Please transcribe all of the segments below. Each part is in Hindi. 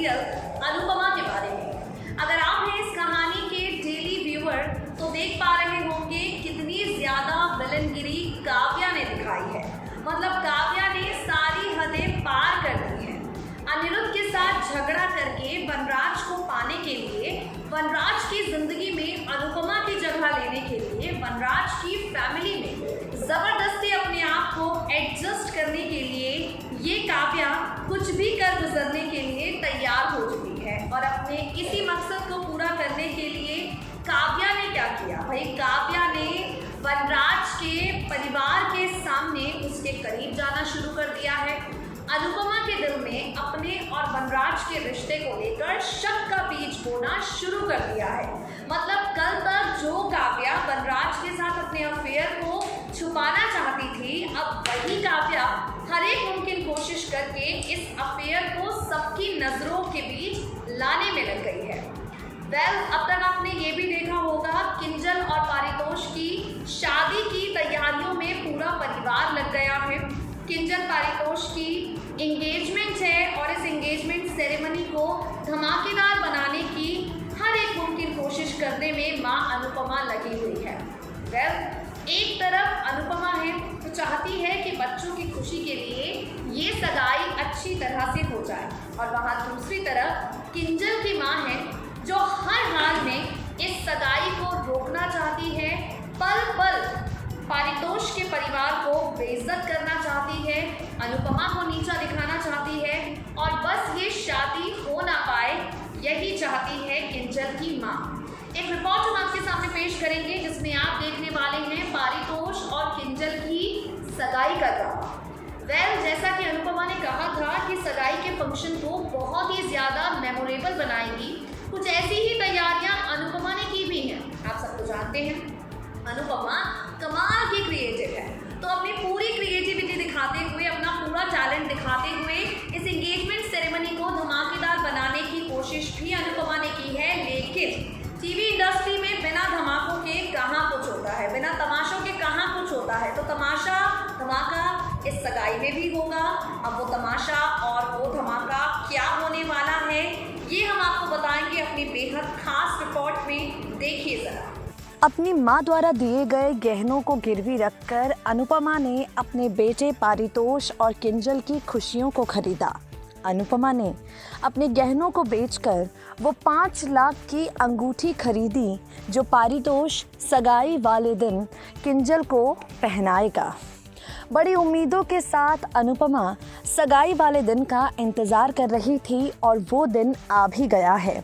सीरियल अनुपमा के बारे में। अगर आप हैं इस कहानी के डेली व्यूअर तो देख पा रहे होंगे कितनी ज़्यादा विलनगिरी काव्या ने दिखाई है। मतलब काव्या ने सारी हदें पार कर दी हैं। अनिरुद्ध के साथ झगड़ा करके वनराज को पाने के लिए, वनराज की ज़िंदगी में अनुपमा की जगह लेने के लिए, वनराज की फैमिली में ज़बरदस्ती अपने आप को एडजस्ट करने के लिए ये काव्या कुछ भी कर गुजरने के लिए तैयार हो चुकी है। और अपने इसी मकसद को पूरा करने के लिए काव्या ने क्या किया भाई? काव्या ने वनराज के परिवार के सामने उसके करीब जाना शुरू कर दिया है। अनुपमा के दिल में अपने और वनराज के रिश्ते को लेकर शक का बीज बोना शुरू कर दिया है। मतलब कल तक जो काव्या वनराज के साथ अपने अफेयर को छुपाना चाहती थी, अब वही काव्या हर एक मुमकिन कोशिश करके इस अफेयर को सबकी नज़रों के बीच लाने में लग गई है। अब तक आपने ये भी देखा होगा किंजल और पारितोष की शादी की तैयारियों में पूरा परिवार लग गया है। किंजल पारितोष की एंगेजमेंट है और इस एंगेजमेंट सेरेमनी को धमाकेदार बनाने की हर एक मुमकिन कोशिश करने में मां अनुपमा लगी हुई है। एक तरफ अनुपमा है तो चाहती है कि बच्चों की खुशी के लिए ये सगाई अच्छी तरह से हो जाए, और वहाँ दूसरी तरफ किंजल की माँ है जो हर हाल में इस सगाई को रोकना चाहती है, पल पल पारितोष के परिवार को बेइज्जत करना चाहती है, अनुपमा को नीचा दिखाना चाहती है, और बस ये शादी हो ना पाए यही चाहती है किंजल की माँ। एक रिपोर्ट हम आपके सामने पेश करेंगे जिसमें आप देखने वाले हैं पारितोष और किंजल की सगाई का ड्रामा। जैसा कि अनुपमा ने कहा था कि सगाई के फंक्शन को बहुत ही ज़्यादा मेमोरेबल बनाएगी, कुछ ऐसी ही तैयारियां अनुपमा ने की भी हैं। आप सबको जानते हैं अनुपमा कमाल की क्रिएटिव है, तो अपनी पूरी क्रिएटिविटी दिखाते हुए, अपना पूरा टैलेंट दिखाते हुए इस एंगेजमेंट सेरेमनी को धमाकेदार बनाने की कोशिश भी अनुपमा ने की है। लेकिन टीवी इंडस्ट्री में बिना धमाकों के कहाँ कुछ होता है, बिना तमाशों के कहाँ कुछ होता है। तो तमाशा धमाका इस सगाई में भी होगा। अब वो तमाशा और वो धमाका क्या होने वाला है ये हम आपको बताएंगे अपनी बेहद खास रिपोर्ट में। देखिए जरा। अपनी मां द्वारा दिए गए गहनों को गिरवी रखकर अनुपमा ने अपने बेटे पारितोष और किंजल की खुशियों को खरीदा। अनुपमा ने अपने गहनों को बेचकर वो 5 लाख की अंगूठी खरीदी जो पारितोष सगाई वाले दिन किंजल को पहनाएगा। बड़ी उम्मीदों के साथ अनुपमा सगाई वाले दिन का इंतज़ार कर रही थी और वो दिन आ भी गया है।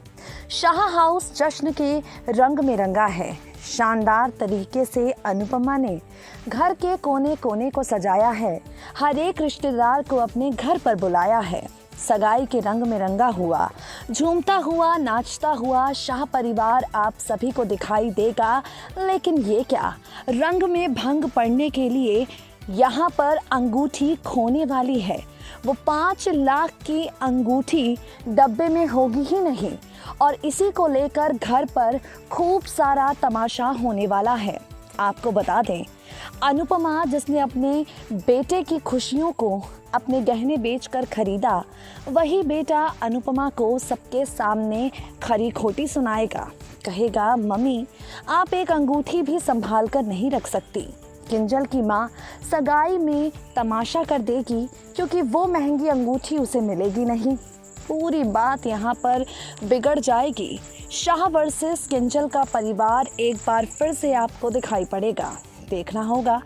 शाह हाउस जश्न के रंग में रंगा है। शानदार तरीके से अनुपमा ने घर के कोने कोने को सजाया है। हर एक रिश्तेदार को अपने घर पर बुलाया है। सगाई के रंग में रंगा हुआ, झूमता हुआ, नाचता हुआ शाह परिवार आप सभी को दिखाई देगा। लेकिन ये क्या, रंग में भंग पड़ने के लिए यहाँ पर अंगूठी खोने वाली है। वो 5 लाख की अंगूठी डब्बे में होगी ही नहीं, और इसी को लेकर घर पर खूब सारा तमाशा होने वाला है। आपको बता दें, अनुपमा जिसने अपने बेटे की खुशियों को अपने गहने बेचकर खरीदा, वही बेटा अनुपमा को सबके सामने खरी खोटी सुनाएगा। कहेगा, मम्मी आप एक अंगूठी भी संभाल कर नहीं रख सकती। किंजल की माँ सगाई में तमाशा कर देगी क्योंकि वो महंगी अंगूठी उसे मिलेगी नहीं। पूरी बात यहाँ पर बिगड़ जाएगी। शाह वर्सेस किंजल का परिवार एक बार फिर से आपको दिखाई पड़ेगा। देखना होगा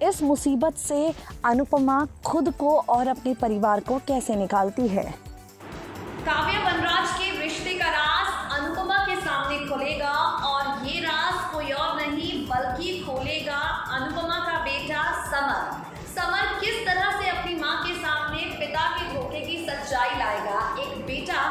इस मुसीबत से अनुपमा खुद को और अपने परिवार को कैसे निकालती है। काव्या वनराज के रिश्ते का राज अनुपमा के सामने खुलेगा, और ये राज कोई और नहीं बल्कि खोलेगा अनुपमा का बेटा समर। समर किस तरह से अपनी माँ के सामने पिता के धोखे की सच्चाई लाएगा। एक बेटा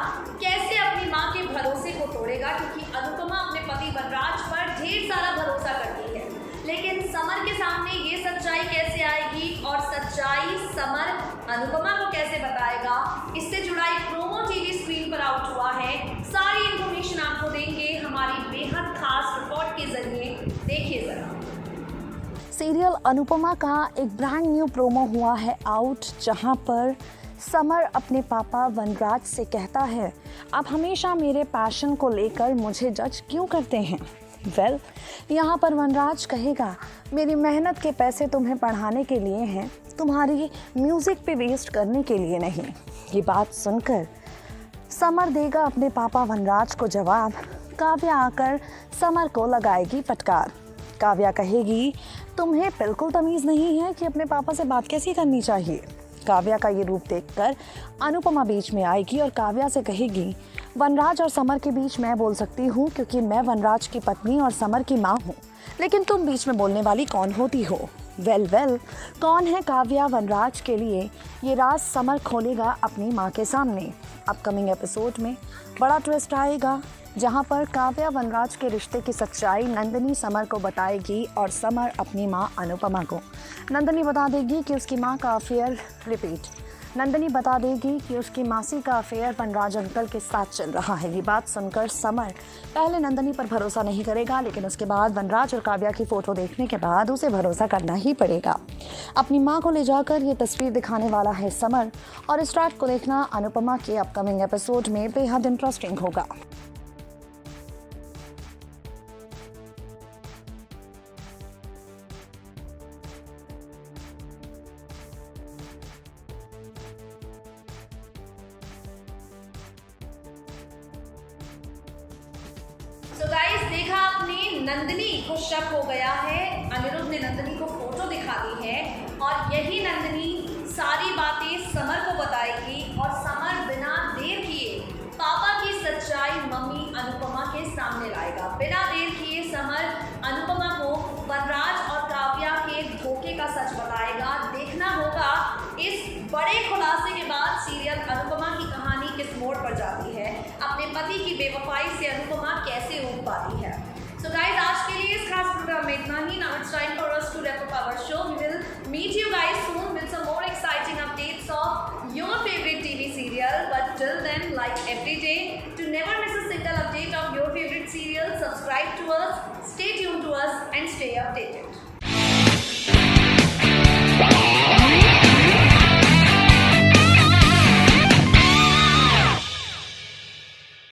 कैसे अपनी माँ के भरोसे को तोड़ेगा, क्योंकि अनुपमा अपने पति वनराज पर ढेर सारा भरोसा करती है। लेकिन समर के सामने ये सच्चाई कैसे आएगी और सच्चाई समर अनुपमा को कैसे बताएगा, इससे जुड़ा एक प्रोमो टीवी स्क्रीन पर आउट हुआ है। सारी इन्फॉर्मेशन आपको देंगे हमारी बेहद खास रिपोर्ट के जरिए। देखिए जरा। सीरियल अनुपमा का एक ब्रांड न्यू प्रोमो हुआ है आउट, जहां पर समर अपने पापा वनराज से कहता है, आप हमेशा मेरे पैशन को लेकर मुझे जज क्यों करते हैं? वेल, यहाँ पर वनराज कहेगा, मेरी मेहनत के पैसे तुम्हें पढ़ाने के लिए हैं, तुम्हारी म्यूज़िक पे वेस्ट करने के लिए नहीं। ये बात सुनकर समर देगा अपने पापा वनराज को जवाब। काव्या आकर समर को लगाएगी फटकार। काव्या कहेगी, तुम्हें बिल्कुल तमीज़ नहीं है कि अपने पापा से बात कैसी करनी चाहिए। काव्या का ये रूप देखकर अनुपमा बीच में आएगी और काव्या से कहेगी, वनराज और समर के बीच मैं बोल सकती हूँ क्योंकि मैं वनराज की पत्नी और समर की माँ हूँ, लेकिन तुम बीच में बोलने वाली कौन होती हो? वेल, कौन है काव्या वनराज के लिए, ये राज समर खोलेगा अपनी माँ के सामने। अपकमिंग एपिसोड में बड़ा ट्विस्ट आएगा जहाँ पर काव्या वनराज के रिश्ते की सच्चाई नंदिनी समर को बताएगी और समर अपनी माँ अनुपमा को। नंदिनी बता देगी कि उसकी माँ का अफेयर नंदिनी बता देगी कि उसकी मासी का अफेयर वनराज अंकल के साथ चल रहा है। ये बात सुनकर समर पहले नंदिनी पर भरोसा नहीं करेगा, लेकिन उसके बाद वनराज और काव्या की फ़ोटो देखने के बाद उसे भरोसा करना ही पड़ेगा। अपनी माँ को ले जाकर ये तस्वीर दिखाने वाला है समर, और इस ट्रैक को देखना अनुपमा के अपकमिंग एपिसोड में बेहद इंटरेस्टिंग होगा। तो गाइस, देखा आपने, नंदिनी को शक हो गया है। अनिरुद्ध ने नंदिनी को फोटो दिखा दी है और यही नंदिनी सारी बातें समर को बताएगी और समर बिना देर किए पापा की सच्चाई मम्मी अनुपमा के सामने लाएगा। बिना देर किए समर अनुपमा को वनराज और काव्या के धोखे का सच बताएगा। देखना होगा इस बड़े खुलासे के बाद सीरियल अनुपमा की कहानी किस मोड़ पर जाती है, अपने पति की बेवफाई से अनुपमा कैसे उब पाती है। So guys, आज के लिए इस खास प्रोग्राम में इतना ही। Now it's time for us to wrap up our show. We will meet you guys soon with some more exciting updates of your favorite TV serial. But till then, like every day, to never miss a single update of your favorite serial, subscribe to us, stay tuned to us, and stay updated.